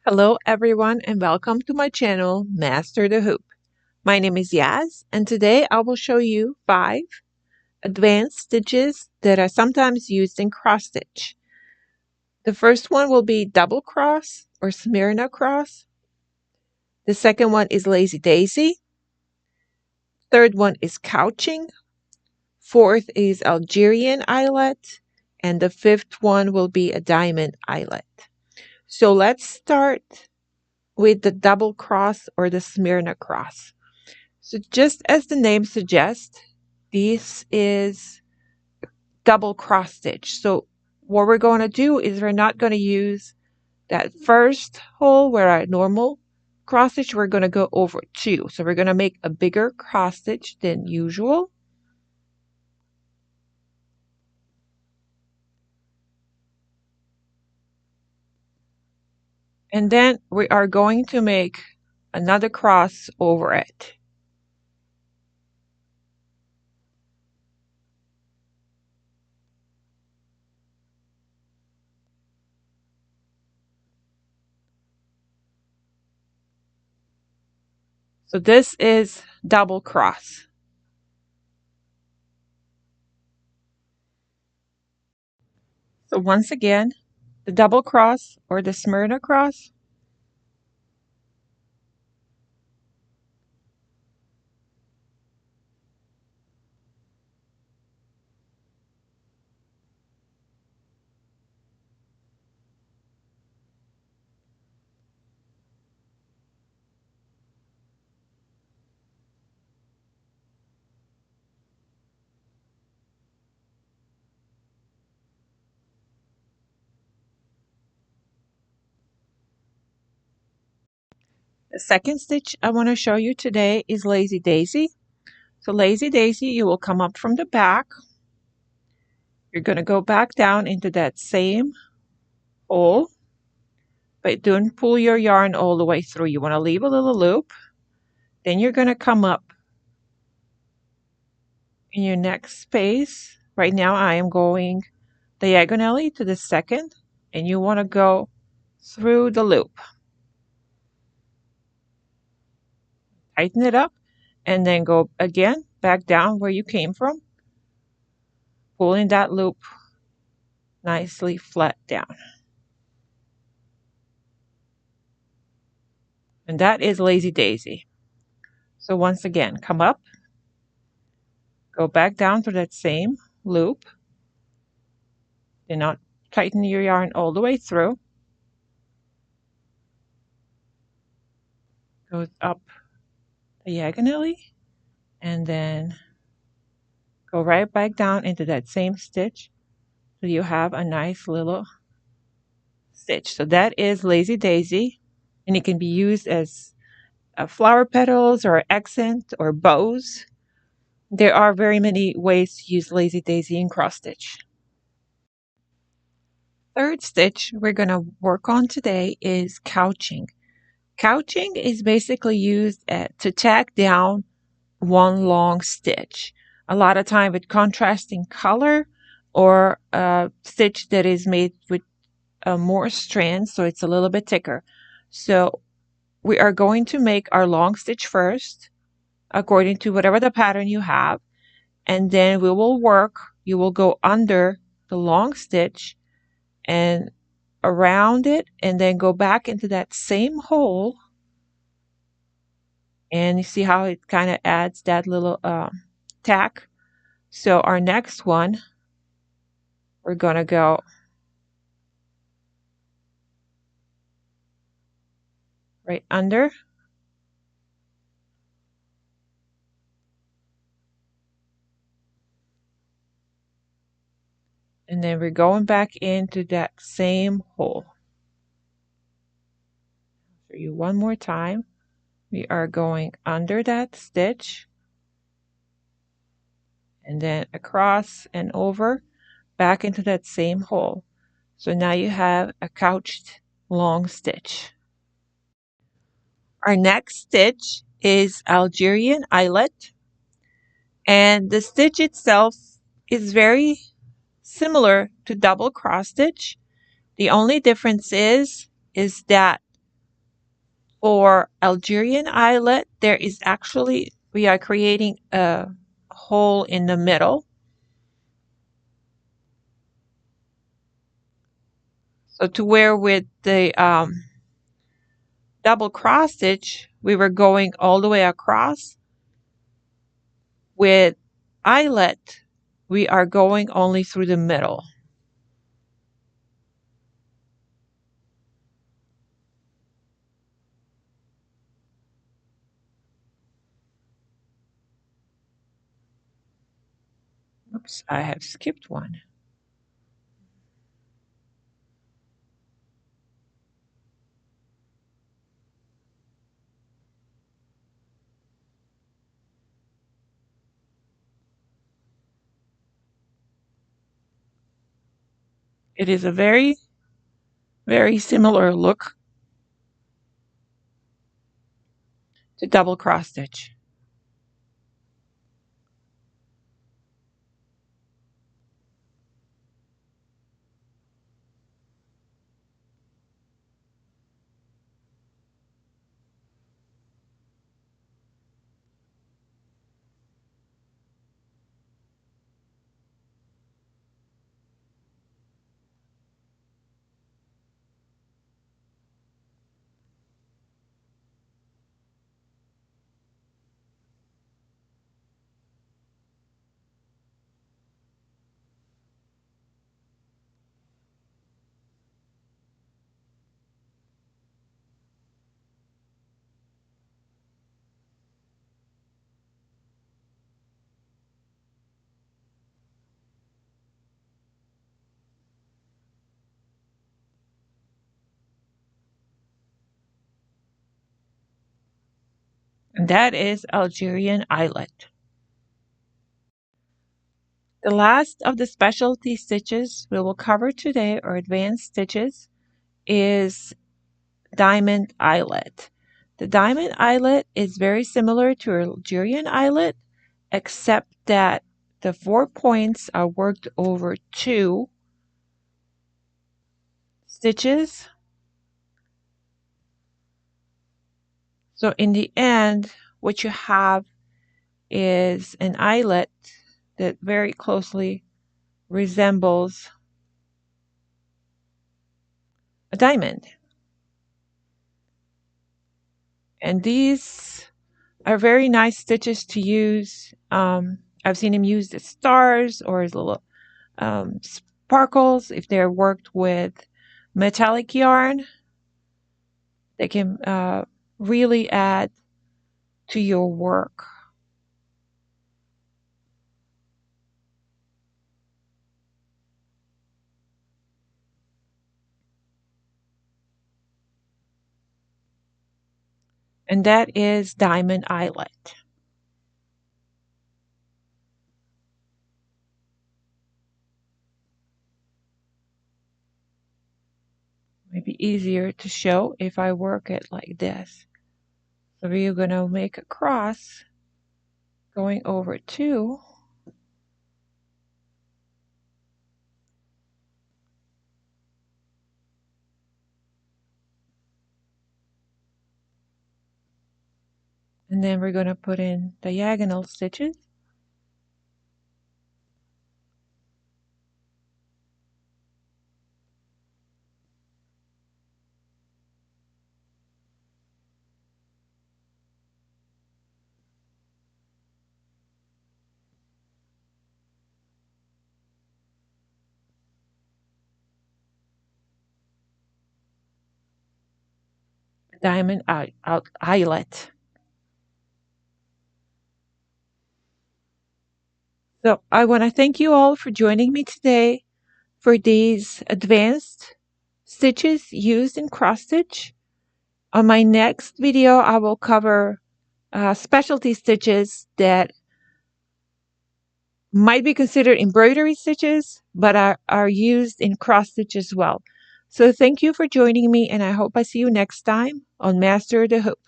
Hello everyone and welcome to my channel Master the Hoop. My name is Yaz and today I will show you 5 advanced stitches that are sometimes used in cross stitch. The first one will be double cross or Smyrna cross. The second one is lazy daisy. Third one is couching. Fourth is Algerian eyelet. And the fifth one will be a diamond eyelet. So let's start with the double cross or the Smyrna cross. So just as the name suggests, this is double cross stitch. So what we're going to do is we're not going to use that first hole where our normal cross stitch, we're going to go over 2. So we're going to make a bigger cross stitch than usual. And then we are going to make another cross over it. So this is double cross. So once again, the double cross or the Smyrna cross. The second stitch I want to show you today is lazy daisy. So lazy daisy, you will come up from the back. You're going to go back down into that same hole, but don't pull your yarn all the way through. You want to leave a little loop. Then you're going to come up in your next space. Right now I am going diagonally to the second, and you want to go through the loop. Tighten it up and then go again back down where you came from, pulling that loop nicely flat down. And that is lazy daisy. So once again, come up, go back down to that same loop. Do not tighten your yarn all the way through. Goes up diagonally and then go right back down into that same stitch so you have a nice little stitch. So that is lazy daisy, and it can be used as flower petals or accent or bows. There are very many ways to use lazy daisy in cross stitch. Third stitch we're going to work on today is couching. Couching is basically used to tack down one long stitch. A lot of time with contrasting color or a stitch that is made with more strands, so it's a little bit thicker. So we are going to make our long stitch first according to whatever the pattern you have, and then we will work. You will go under the long stitch and around it and then go back into that same hole, and you see how it kind of adds that little tack. So our next one, we're going to go right under, and then we're going back into that same hole. Show you one more time. We are going under that stitch and then across and over back into that same hole. So now you have a couched long stitch. Our next stitch is Algerian eyelet, and the stitch itself is very similar to double cross stitch. The only difference is that For Algerian eyelet, there is actually, we are creating a hole in the middle. So to where with the double cross stitch, we were going all the way across. With eyelet, we are going only through the middle. Oops, I have skipped one. It is a very, very similar look to double cross stitch. And that is Algerian eyelet. The last of the specialty stitches we will cover today, or advanced stitches, is diamond eyelet. The diamond eyelet is very similar to Algerian eyelet, except that the 4 points are worked over 2 stitches. So in the end, what you have is an eyelet that very closely resembles a diamond. And these are very nice stitches to use. I've seen them used as stars or as little sparkles. If they're worked with metallic yarn, they can really add to your work. And that is diamond eyelet. Maybe easier to show if I work it like this. So you're going to make a cross going over 2. And then we're going to put in diagonal stitches. Diamond eyelet. So I want to thank you all for joining me today for these advanced stitches used in cross stitch. On my next video, I will cover specialty stitches that might be considered embroidery stitches, but are used in cross stitch as well. So thank you for joining me, and I hope I see you next time on Master the Hoop.